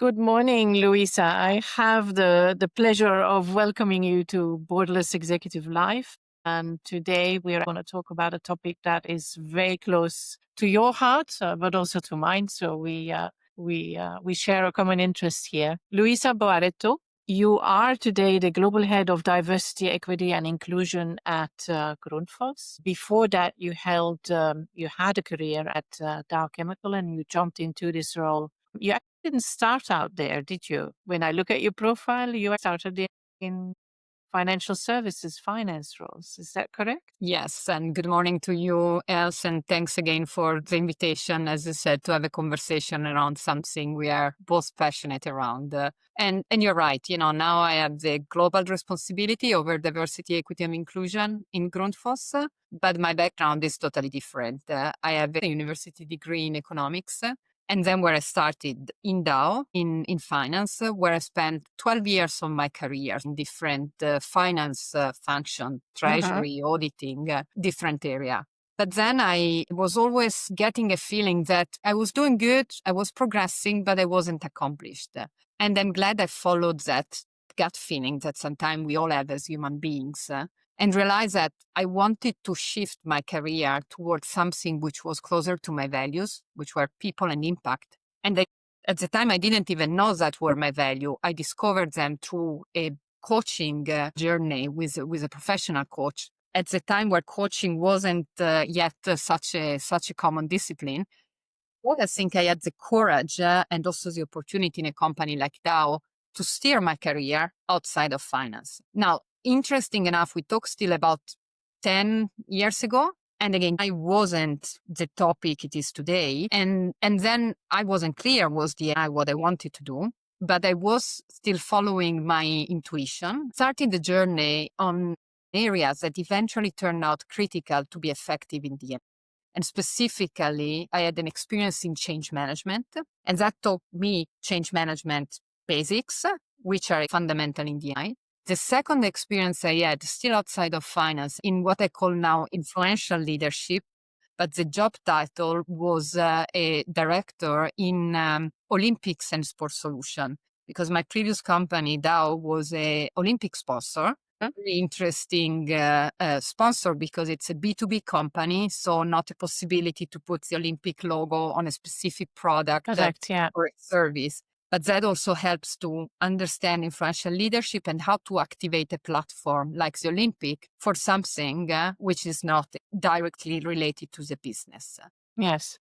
Good morning, Luisa. I have the pleasure of welcoming you to Borderless Executive Life. And today we are going to talk about a topic that is very close to your heart, but also to mine. So we share a common interest here. Luisa Boareto, you are today the Global Head of Diversity, Equity and Inclusion at Grundfos. Before that, you had a career at Dow Chemical and you jumped into this role. You didn't start out there, did you? When I look at your profile, you started in financial services, finance roles. Is that correct? Yes, and good morning to you, Els, and thanks again for the invitation, as you said, to have a conversation around something we are both passionate around. And you're right, now I have the global responsibility over diversity, equity, and inclusion in Grundfos, but my background is totally different. I have a university degree in economics. And then where I started in Dow, in finance, where I spent 12 years of my career in different finance function, treasury, auditing, different area. But then I was always getting a feeling that I was doing good, I was progressing, but I wasn't accomplished. And I'm glad I followed that gut feeling that sometimes we all have as human beings. And realized that I wanted to shift my career towards something which was closer to my values, which were people and impact. And at the time, I didn't even know that were my value. I discovered them through a coaching journey with a professional coach. At the time where coaching wasn't yet such a common discipline, I think I had the courage and also the opportunity in a company like Dow to steer my career outside of finance. Now, interesting enough, we talk still about 10 years ago. And again, I wasn't the topic it is today. And then I wasn't clear what I wanted to do, but I was still following my intuition, starting the journey on areas that eventually turned out critical to be effective in the end. And specifically, I had an experience in change management, and that taught me change management basics, which are fundamental in DI. The second experience I had, still outside of finance, in what I call now influential leadership, but the job title was a director in Olympics and Sports Solution, because my previous company, Dow, was a Olympic sponsor. Very interesting sponsor because it's a B2B company, so not a possibility to put the Olympic logo on a specific product or a service. But that also helps to understand influential leadership and how to activate a platform like the Olympic for something which is not directly related to the business. Yes.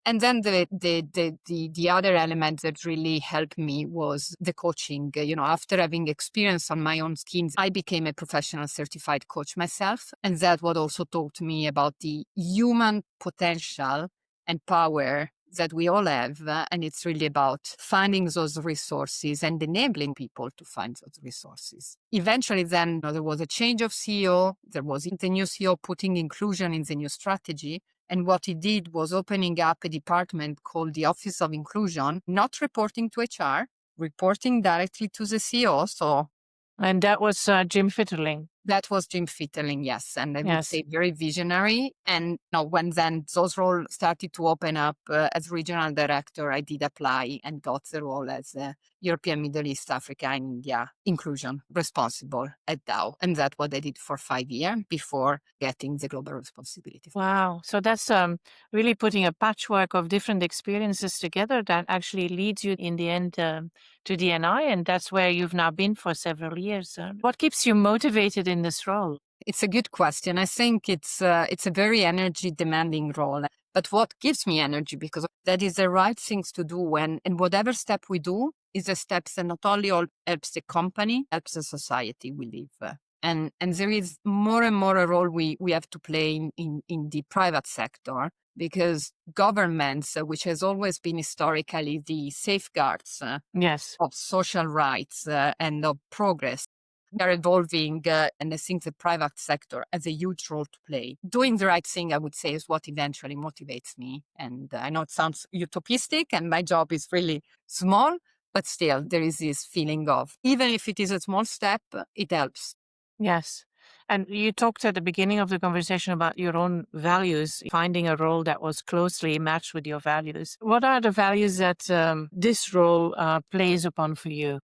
And then the other element that really helped me was the coaching. After having experience on my own skin, I became a professional certified coach myself. And that what also taught me about the human potential and power that we all have. And it's really about finding those resources and enabling people to find those resources. Eventually, then there was a change of CEO. There was the new CEO putting inclusion in the new strategy. And what he did was opening up a department called the Office of Inclusion, not reporting to HR, reporting directly to the CEO. And that was Jim Fitterling. That was Jim Fitterling, yes. And I would say very visionary. And when then those roles started to open up as regional director, I did apply and got the role as European, Middle East, Africa, and India inclusion responsible at Dow. And that's what I did for 5 years before getting the global responsibility. Wow. So that's really putting a patchwork of different experiences together that actually leads you in the end to DNI. And that's where you've now been for several years. What keeps you motivated in this role? It's a good question. I think it's a very energy demanding role. But what gives me energy, because that is the right things to do and whatever step we do is a step that not only helps the company, helps the society we live. And there is more and more a role we have to play in the private sector, because governments, which has always been historically the safeguards of social rights and of progress, are evolving, and I think the private sector has a huge role to play. Doing the right thing, I would say, is what eventually motivates me. And I know it sounds utopistic, and my job is really small, but still there is this feeling of, even if it is a small step, it helps. Yes. And you talked at the beginning of the conversation about your own values, finding a role that was closely matched with your values. What are the values that this role plays upon for you?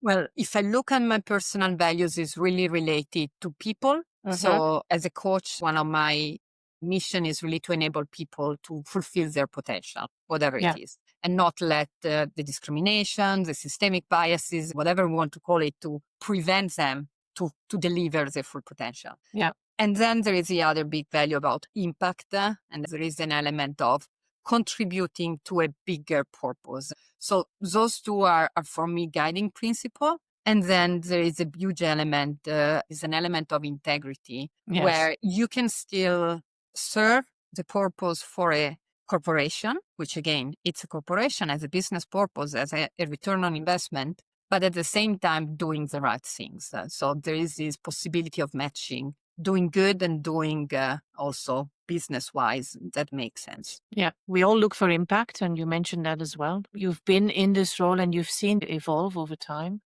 Well, if I look at my personal values, is really related to people. Mm-hmm. So as a coach, one of my mission is really to enable people to fulfill their potential, whatever it Yeah, is, and not let the discrimination, the systemic biases, whatever we want to call it, to prevent them to deliver their full potential. yeah, And then there is the other big value about impact, and there is an element of contributing to a bigger purpose. So those two are for me guiding principle. And then there is a huge element, is an element of integrity yes, where you can still serve the purpose for a corporation, which again, it's a corporation as a business purpose, as a return on investment, but at the same time doing the right things. So there is this possibility of matching doing good and doing also business wise. That makes sense. yeah. We all look for impact, and you mentioned that as well. You've been in this role and you've seen it evolve over time.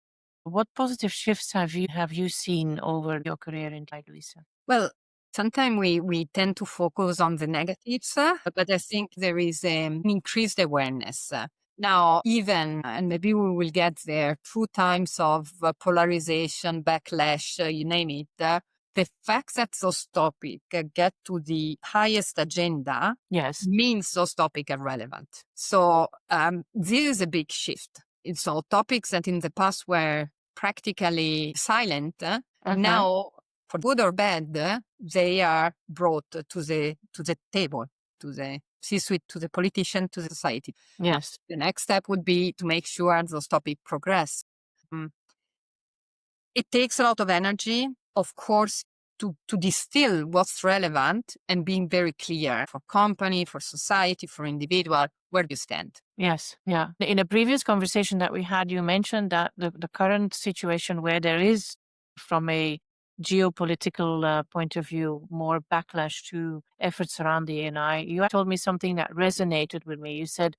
What positive shifts have you seen over your career in Tide, Luisa? Well, sometimes we tend to focus on the negatives, but I think there is an increased awareness. Now, even, and maybe we will get there, through times of polarization, backlash, you name it, the fact that those topics get to the highest agenda Yes. means those topics are relevant. So this is a big shift. And so topics that in the past were practically silent, Uh-huh. now, for good or bad, they are brought to the table, to the C-suite, to the politician, to the society. Now, Yes. the next step would be to make sure those topics progress. Mm, it takes a lot of energy, of course, to distill what's relevant and being very clear for company, for society, for individual, where do you stand? Yes. Yeah. In a previous conversation that we had, you mentioned that the current situation where there is, from a geopolitical point of view, more backlash to efforts around the AI, you had told me something that resonated with me. You said,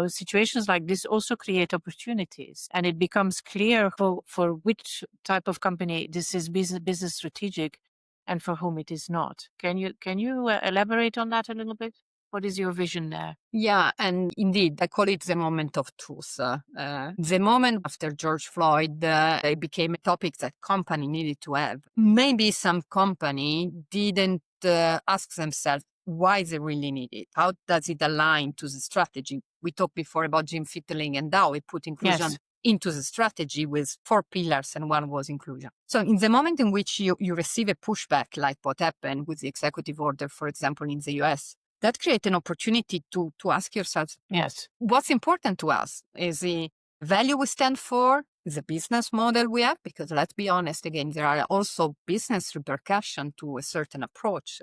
situations like this also create opportunities, and it becomes clear for which type of company this is business strategic and for whom it is not. Can you elaborate on that a little bit? What is your vision there? Yeah, and indeed, I call it the moment of truth. The moment after George Floyd, it became a topic that company needed to have. Maybe some company didn't ask themselves why they really need it. How does it align to the strategy? We talked before about Jim Fitterling and how we put inclusion Yes. into the strategy with 4 pillars, and one was inclusion. So in the moment in which you receive a pushback, like what happened with the executive order, for example, in the US, that creates an opportunity to ask yourself, Yes. what's important to us? Is the value we stand for? Is the business model we have? Because let's be honest, again, there are also business repercussions to a certain approach.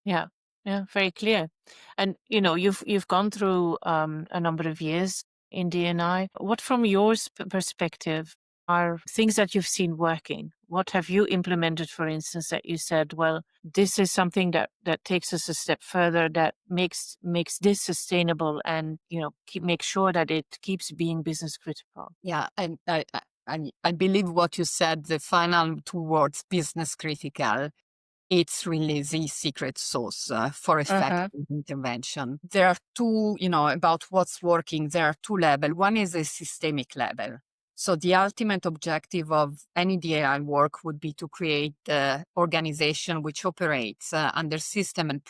Yeah. Yeah. Very clear. And you've gone through a number of years in DNI. What, from your perspective, are things that you've seen working? What have you implemented, for instance, that you said, well, this is something that takes us a step further, that makes this sustainable, and make sure that it keeps being business critical. Yeah, and I believe what you said, the final two words, business critical, it's really the secret sauce for Uh-huh. effective intervention. There are two, about what's working, there are two levels. One is a systemic level. So the ultimate objective of any DAI work would be to create an organization which operates under system and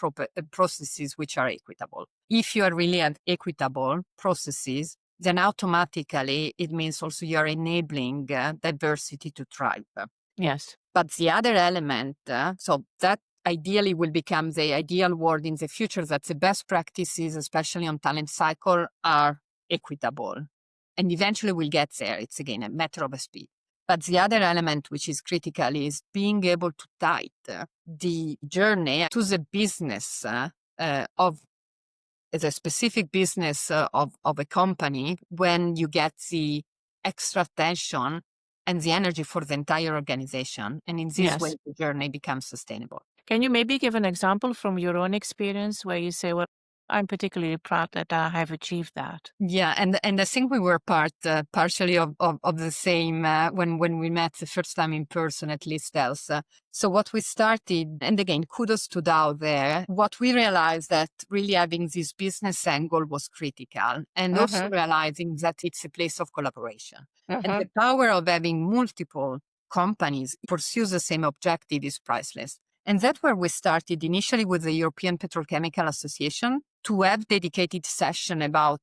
processes which are equitable. If you are really at equitable processes, then automatically it means also you are enabling diversity to thrive. Yes. But the other element, so that ideally will become the ideal world in the future, that the best practices, especially on talent cycle, are equitable. And eventually we'll get there. It's again a matter of speed. But the other element, which is critical, is being able to tie the journey to the business of the specific business of a company when you get the extra attention and the energy for the entire organization. And in this way, Yes. the journey becomes sustainable. Can you maybe give an example from your own experience where you say, well, I'm particularly proud that I have achieved that. Yeah, and I think we were partially of the same when we met the first time in person, at least, Elsa. So what we started, and again, kudos to Dow there. What we realized that really having this business angle was critical, and also Mm-hmm. realizing that it's a place of collaboration, and Mm-hmm. the power of having multiple companies pursue the same objective is priceless. And that's where we started initially with the European Petrochemical Association to have dedicated session about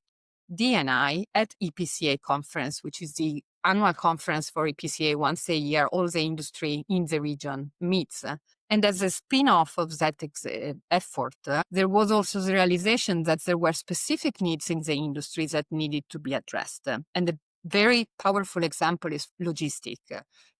D&I at EPCA conference, which is the annual conference for EPCA once a year. All the industry in the region meets. And as a spin-off of that effort, there was also the realization that there were specific needs in the industry that needed to be addressed. And a very powerful example is logistics.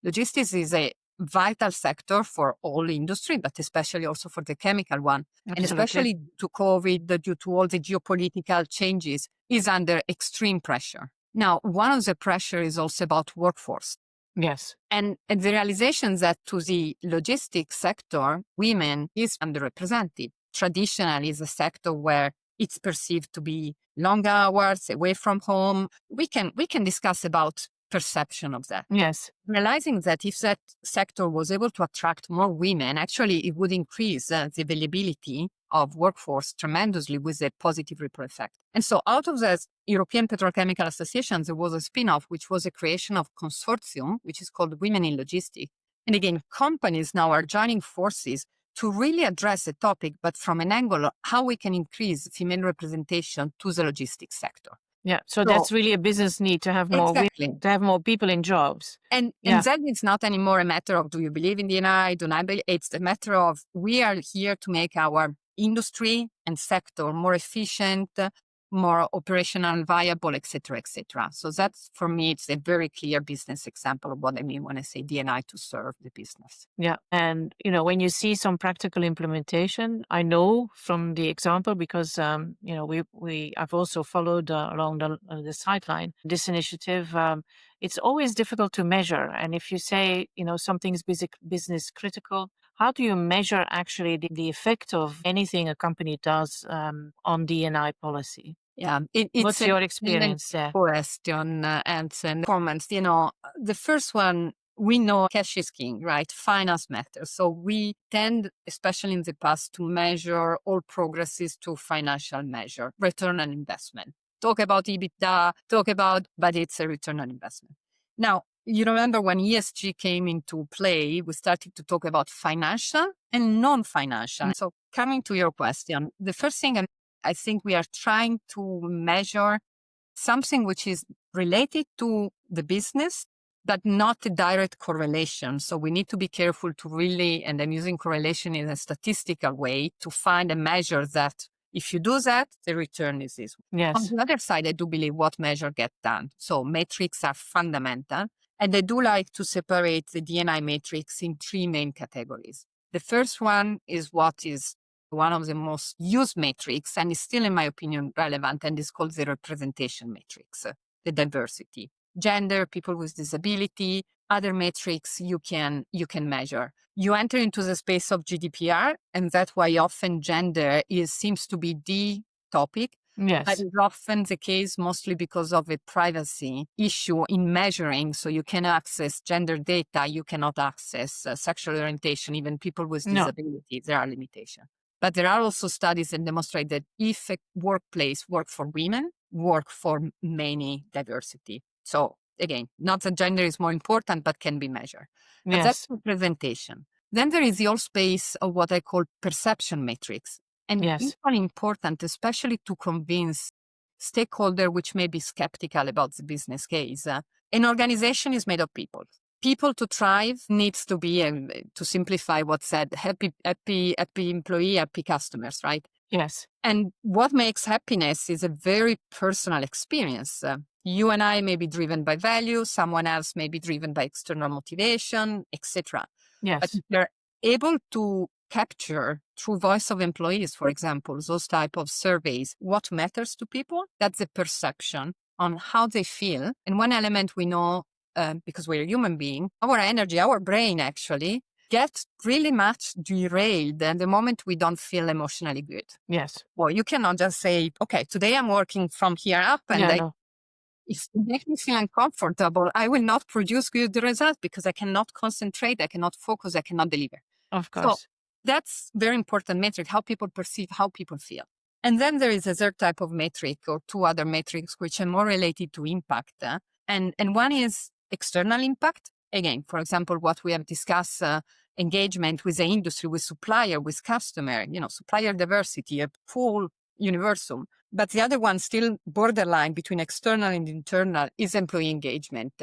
Logistics is a vital sector for all industry, but especially also for the chemical one. And Absolutely. especially to COVID, due to all the geopolitical changes, is under extreme pressure. Now, one of the pressure is also about workforce. Yes. And the realization that to the logistics sector, women is underrepresented. Traditionally, is a sector where it's perceived to be long hours, away from home. We can discuss about perception of that. Yes. Realizing that if that sector was able to attract more women, actually it would increase the availability of workforce tremendously with a positive ripple effect. And so out of the European Petrochemical Association, there was a spin-off, which was a creation of consortium, which is called Women in Logistics. And again, companies now are joining forces to really address the topic, but from an angle of how we can increase female representation to the logistics sector. Yeah. So So that's really a business need to have more women, exactly. to have more people in jobs. And Yeah. then it's not anymore a matter of do you believe in D&I, do not believe. It's a matter of we are here to make our industry and sector more efficient, more operational, viable, et cetera, et cetera. So that's, for me, it's a very clear business example of what I mean when I say D&I to serve the business. Yeah. And, when you see some practical implementation, I know from the example because, I've also followed along the sideline this initiative. It's always difficult to measure. And if you say, something's business critical, how do you measure actually the effect of anything a company does on D&I policy? Yeah, it's What's an your excellent experience there? question, and performance. The first one, we know cash is king, right? Finance matters. So we tend, especially in the past, to measure all progresses to financial measure, return on investment. Talk about EBITDA, but it's a return on investment. Now, you remember when ESG came into play, we started to talk about financial and non-financial. So coming to your question, the first thing I think we are trying to measure something which is related to the business, but not a direct correlation. So we need to be careful to really, and I'm using correlation in a statistical way, to find a measure that if you do that, the return is this. On Yes. the other side, I do believe what measure get done. So metrics are fundamental. And I do like to separate the D&I matrix in three main categories. The first one is what is one of the most used metrics, and is still, in my opinion, relevant, and is called the representation matrix, the diversity. Gender, people with disability, other metrics you can measure. You enter into the space of GDPR, and that's why often gender seems to be the topic. But Yes. it's often the case mostly because of a privacy issue in measuring. So you can access gender data, you cannot access sexual orientation, even people with No. disabilities, there are limitations. But there are also studies that demonstrate that if a workplace work for women, work for many diversity. So again, not that gender is more important, but can be measured. But that's Yes. representation. Then there is the whole space of what I call perception metrics. And Yes. equally important, especially to convince stakeholder which may be skeptical about the business case. An organization is made of people. People to thrive needs to be, to simplify what's said, happy employee, happy customers, right? Yes. And what makes happiness is a very personal experience. You and I may be driven by value, someone else may be driven by external motivation, etc. But Yes. if you're able to capture through voice of employees, for example, those type of surveys, what matters to people, that's the perception on how they feel. And one element we know, because we're a human being, our energy, our brain actually get really much derailed the moment we don't feel emotionally good. Yes. Well, you cannot just say, okay, today I'm working from here up, and Yeah, no, if it makes me feel uncomfortable, I will not produce good results because I cannot concentrate, I cannot focus, I cannot deliver. of So course. that's very important metric, how people perceive, how people feel. And then there is a third type of metric or two other metrics which are more related to impact. And one is external impact. Again, for example, what we have discussed, engagement with the industry, with supplier, with customer, supplier diversity, a full universum. But the other one, still borderline between external and internal, is employee engagement.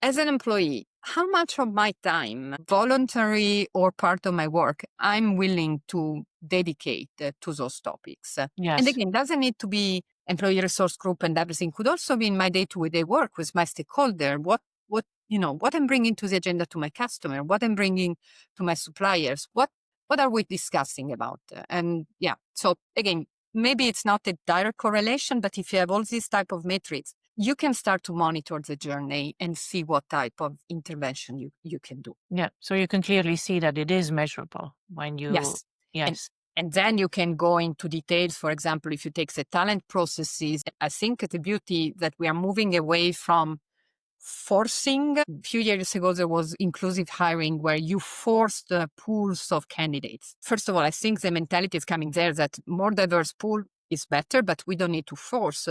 As an employee, how much of my time, voluntary or part of my work, I'm willing to dedicate to those topics? And Yes. again, doesn't need to be employee resource group and everything. Could also be in my day-to-day work with my stakeholder. What I'm bringing to the agenda to my customer, what I'm bringing to my suppliers, what are we discussing about? And yeah, so again, maybe it's not a direct correlation, but if you have all these type of metrics, you can start to monitor the journey and see what type of intervention you can do. Yeah. So you can clearly see that it is measurable when you, Yes. And yes. and then you can go into details. For example, if you take the talent processes, I think the beauty that we are moving away from forcing. A few years ago, there was inclusive hiring where you forced pools of candidates. First of all, I think the mentality is coming there that more diverse pool is better, but we don't need to force.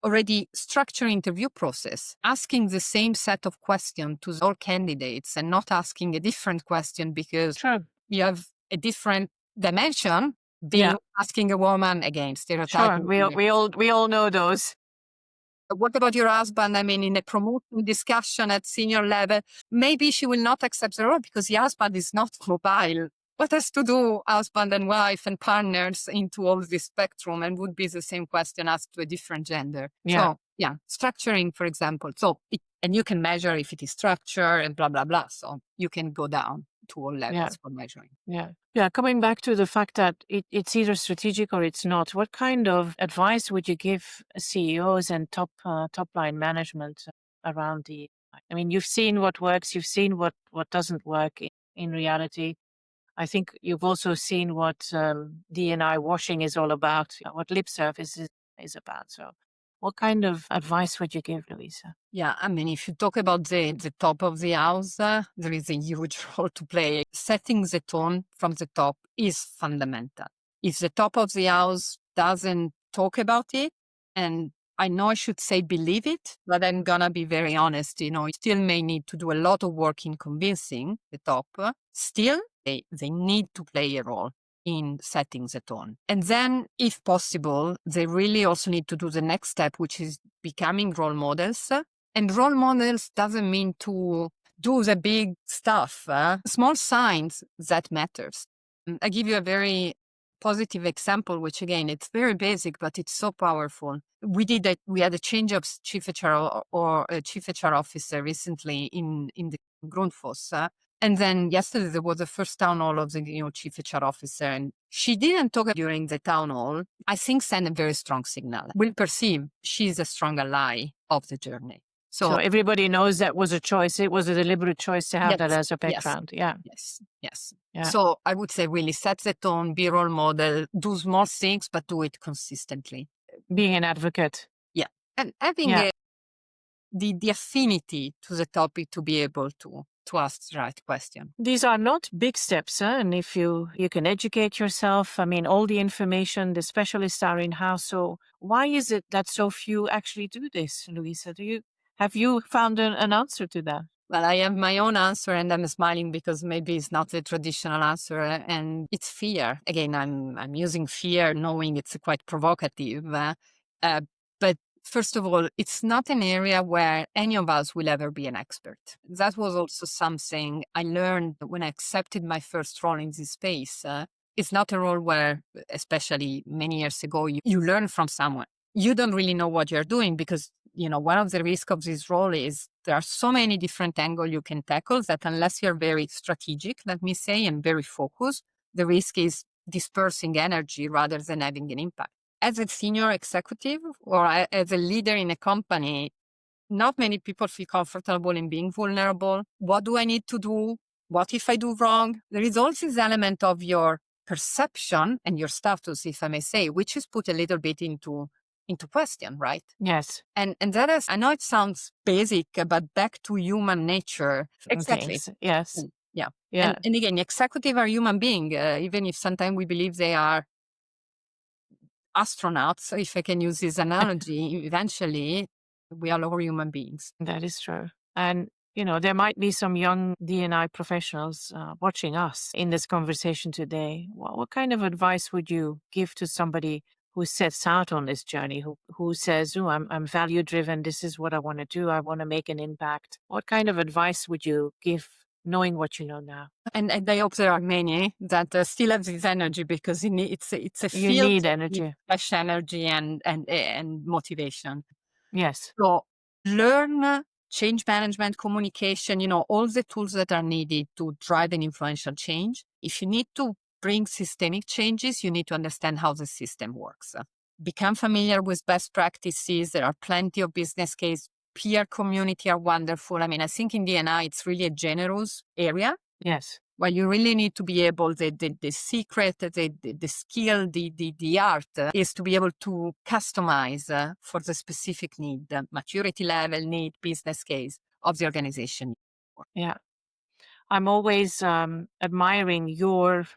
Already structure interview process, asking the same set of questions to all candidates and not asking a different question because Sure. you have a different dimension, Yeah. being asking a woman, again, Sure. stereotyping. We all know those. What about your husband? I mean, in a promotion discussion at senior level, maybe she will not accept the role because the husband is not mobile. What has to do husband and wife and partners into all this spectrum, and would be the same question asked to a different gender. Yeah. So yeah, structuring, for example. And you can measure if it is structure and blah, blah, blah. So you can go down to all Yeah. levels for measuring. Yeah. Yeah. Coming back to the fact that it's either strategic or it's not, what kind of advice would you give CEOs and top line management around the? I mean, you've seen what works, you've seen what doesn't work in reality. I think you've also seen what D&I washing is all about, what lip service is about. So, what kind of advice would you give, Luisa? Yeah, I mean, if you talk about the top of the house, there is a huge role to play. Setting the tone from the top is fundamental. If the top of the house doesn't talk about it, and I know I should say believe it, but I'm gonna be very honest, you still may need to do a lot of work in convincing the top. Still, they need to play a role in setting the tone. And then, if possible, they really also need to do the next step, which is becoming role models. And role models doesn't mean to do the big stuff. Small signs that matters. I give you a very positive example, which again, it's very basic, but it's so powerful. We had a change of chief HR or a chief HR officer recently in the Grundfos. And then yesterday there was the first town hall of the chief HR officer, and she didn't talk during the town hall. I think send a very strong signal. We'll perceive she's a strong ally of the journey. So So everybody knows that was a choice. It was a deliberate choice to have that yes, as a yes, background. Yeah. yes. Yeah. So I would say really set the tone, be role model, do small things, but do it consistently. Being an advocate. Yeah, and having Yeah. the affinity to the topic to be able to ask the right question. These are not big steps, and if you can educate yourself, I mean, all the information, the specialists are in-house. So why is it that so few actually do this, Luisa? Have you found an answer to that? Well, I have my own answer and I'm smiling because maybe it's not the traditional answer, and it's fear. Again, I'm using fear knowing it's quite provocative. But first of all, it's not an area where any of us will ever be an expert. That was also something I learned when I accepted my first role in this space. It's not a role where, especially many years ago, you learn from someone. You don't really know what you're doing because one of the risks of this role is there are so many different angles you can tackle that unless you're very strategic, let me say, and very focused, the risk is dispersing energy rather than having an impact. As a senior executive or as a leader in a company, not many people feel comfortable in being vulnerable. What do I need to do? What if I do wrong? There is also this element of your perception and your status, if I may say, which is put a little bit into question, right? Yes. And that is, I know it sounds basic, but back to human nature. Exactly. Things. Yes. Yeah. Yeah. And again, executive are human being, even if sometimes we believe they are astronauts, if I can use this analogy, eventually we are all human beings. That is true. And, there might be some young D&I professionals watching us in this conversation today. What kind of advice would you give to somebody who sets out on this journey, who says, oh, I'm value driven. This is what I want to do. I want to make an impact. What kind of advice would you give knowing what you know now? And I hope there are many that still have this energy, because it's a You field need that needs energy. fresh energy and motivation. Yes. So learn change management, communication, all the tools that are needed to drive an influential change. If you need to bring systemic changes, you need to understand how the system works. Become familiar with best practices. There are plenty of business case. Peer community are wonderful. I mean, I think in D&I, it's really a generous area. Yes. Well, you really need to be able, the secret, the skill, the art is to be able to customize for the specific need, the maturity level need, business case of the organization. Yeah. I'm always admiring your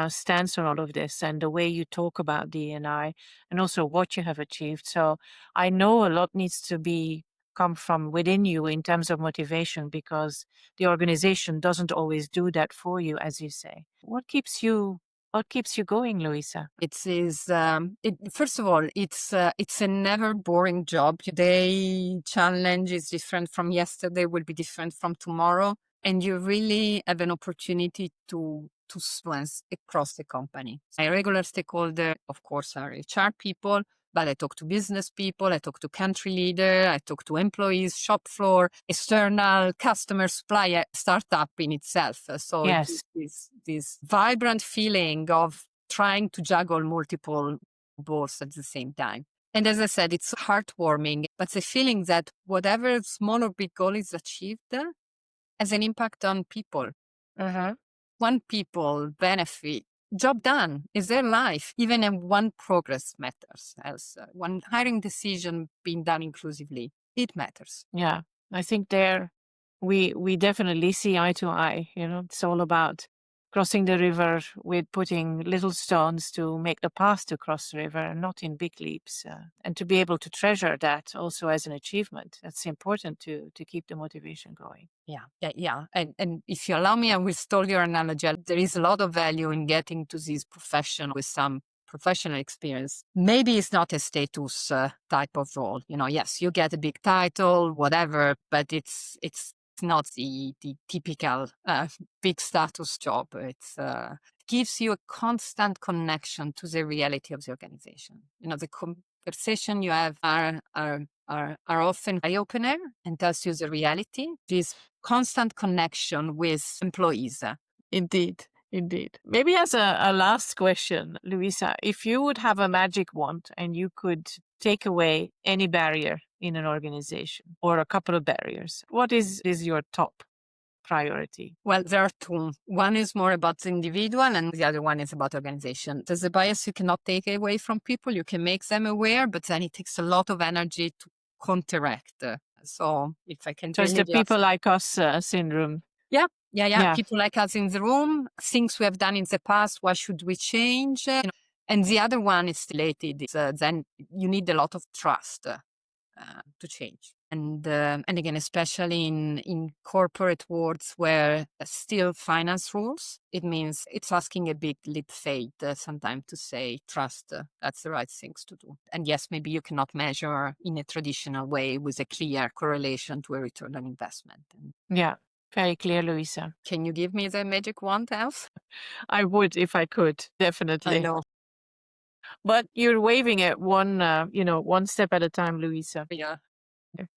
stance on all of this and the way you talk about D&I and also what you have achieved. So I know a lot needs to be come from within you in terms of motivation, because the organization doesn't always do that for you, as you say. What keeps you going, Luisa? First of all, it's a never boring job. Today challenge is different from yesterday, will be different from tomorrow. And you really have an opportunity to influence across the company. My regular stakeholder, of course, are HR people, but I talk to business people, I talk to country leader, I talk to employees, shop floor, external customer, supplier, startup in itself. So it Yes. is this vibrant feeling of trying to juggle multiple balls at the same time. And as I said, it's heartwarming, but the feeling that whatever small or big goal is achieved has an impact on people. Uh-huh. One people benefit, job done, is their life. Even in one progress matters. As one hiring decision being done inclusively, it matters. Yeah. I think there we definitely see eye to eye. It's all about crossing the river with putting little stones to make the path to cross the river, and not in big leaps. And to be able to treasure that also as an achievement, that's important to keep the motivation going. Yeah. And if you allow me, I will stole your analogy. There is a lot of value in getting to this profession with some professional experience. Maybe it's not a status type of role. Yes, you get a big title, whatever, but it's not the typical big status job. It's gives you a constant connection to the reality of the organization. The conversation you have are often eye-opener and tells you the reality. This constant connection with employees. Indeed. Indeed. Maybe as a last question, Luisa, if you would have a magic wand and you could take away any barrier in an organization or a couple of barriers, what is your top priority? Well, there are two. One is more about the individual and the other one is about organization. There's a bias you cannot take away from people. You can make them aware, but then it takes a lot of energy to counteract. So if I can So it's really the just... people like us syndrome. Yeah. Yeah. People like us in the room, things we have done in the past, what should we change? And the other one is related. Then you need a lot of trust to change. And again, especially in corporate worlds where still finance rules, it means it's asking a big leap faith sometimes to say, trust, that's the right things to do. And yes, maybe you cannot measure in a traditional way with a clear correlation to a return on investment. Yeah. Very clear, Luisa. Can you give me the magic wand, Elf? I would if I could, definitely. I know. But you're waving it one step at a time, Luisa. Yeah.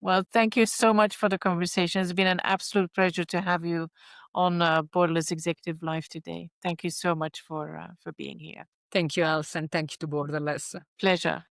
Well, thank you so much for the conversation. It's been an absolute pleasure to have you on Borderless Executive Life today. Thank you so much for being here. Thank you, Elf, and thank you to Borderless. Pleasure.